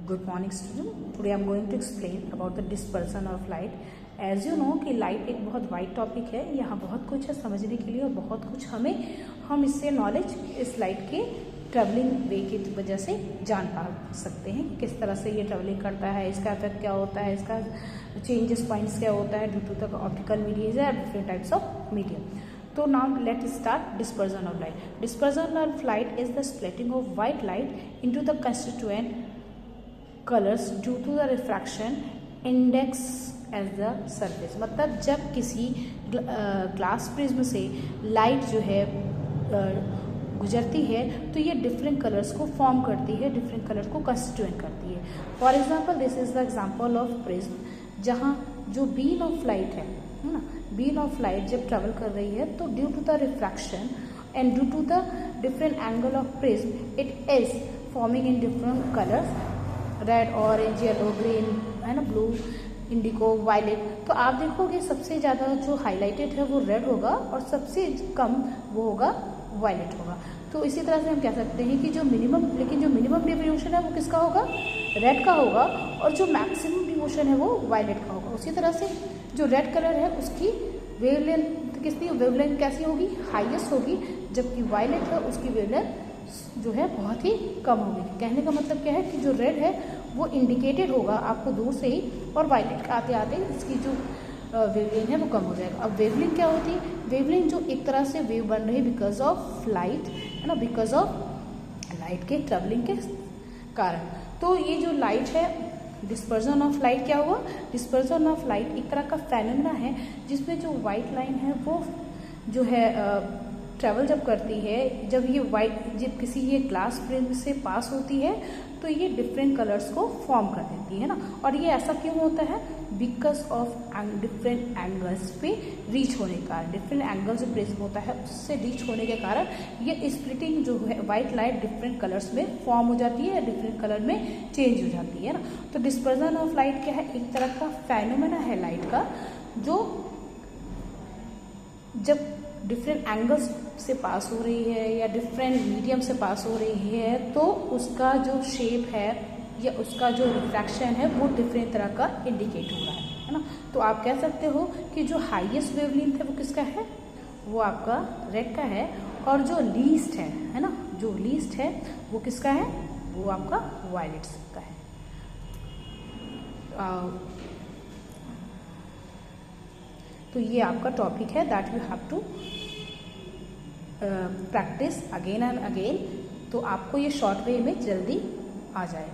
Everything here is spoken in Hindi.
Good morning student. Today I am going to explain about the dispersion of light. As you know कि लाइट एक बहुत वाइड टॉपिक है, यहाँ बहुत कुछ है समझने के लिए और बहुत कुछ हम इससे नॉलेज इस लाइट के ट्रेवलिंग वे की वजह से जान पा सकते हैं कि किस तरह से ये ट्रेवलिंग करता है, इसका इफेक्ट क्या होता है, इसका चेंजेस पॉइंट्स क्या होता है due to the optical medium या different types of medium. So now let's start dispersion of light. Dispersion of light is the splitting of white light into the constituent colors due to the refraction index as the surface. मतलब जब किसी ग्लास प्रिज्म से लाइट जो है गुजरती है तो ये डिफरेंट कलर्स को फॉर्म करती है, डिफरेंट कलर को कंस्टिट्यूएंट करती है. For example this is the example of prism, जहाँ जो बीम ऑफ लाइट है ना, बीम ऑफ लाइट जब ट्रेवल कर रही है तो due to the refraction and due to the different angle of prism it is forming in different colours, red, orange, yellow, green, है ना, ब्लू, इंडिगो, वायलेट. तो आप देखोगे सबसे ज़्यादा जो हाईलाइटेड है वो रेड होगा और सबसे कम वो होगा वायलेट होगा. तो इसी तरह से हम कह सकते हैं कि जो मिनिमम डिफ्यूजन है वो किसका होगा, रेड का होगा, और जो मैक्सिमम डिफ्यूजन है वो वायलेट का होगा. उसी तरह से जो रेड कलर है उसकी वेवलेंथ कैसी होगी, हाईएस्ट होगी, जबकि वायलेट है उसकी वेवलेंथ जो है बहुत ही कम होगी. कहने का मतलब क्या है कि जो रेड है वो इंडिकेटेड होगा आपको दूर से ही, और वायलेट आते आते इसकी जो वेवलेंथ है वो कम हो जाएगा. अब वेवलेंथ क्या होती है, वेवलेंथ जो एक तरह से वेव बन रही है बिकॉज ऑफ लाइट, है ना, बिकॉज ऑफ लाइट के ट्रेवलिंग के कारण. तो ये जो लाइट है, डिस्पर्जन ऑफ लाइट क्या हुआ, डिस्पर्जन ऑफ लाइट एक तरह का फेनोमेना है जिसमें जो वाइट लाइन है वो जो है ट्रेवल जब करती है, जब किसी ये ग्लास प्रिज्म से पास होती है तो ये डिफरेंट कलर्स को फॉर्म कर देती है ना. और ये ऐसा क्यों होता है, बिकॉज ऑफ डिफरेंट एंगल्स पे रीच होने के कारण, डिफरेंट एंगल जो प्रिज्म होता है उससे रीच होने के कारण ये स्प्लिटिंग जो है वाइट लाइट डिफरेंट कलर्स में फॉर्म हो जाती है, डिफरेंट कलर में चेंज हो जाती है ना. तो डिस्पर्जन ऑफ लाइट क्या है, एक तरह का फेनोमेना है लाइट का, जो जब डिफरेंट एंगल्स से पास हो रही है या डिफरेंट मीडियम से पास हो रही है तो उसका जो शेप है या उसका जो रिफ्रैक्शन है वो डिफरेंट तरह का इंडिकेट हो रहा है ना. तो आप कह सकते हो कि जो हाईएस्ट वेवलेंथ है वो किसका है, वो आपका रेड का है, और जो लीस्ट है ना, जो लीस्ट है वो किसका है, वो आपका वायलेट का है. तो ये आपका टॉपिक है that you have to practise again and again, तो आपको ये शॉर्ट वे में जल्दी आ जाए.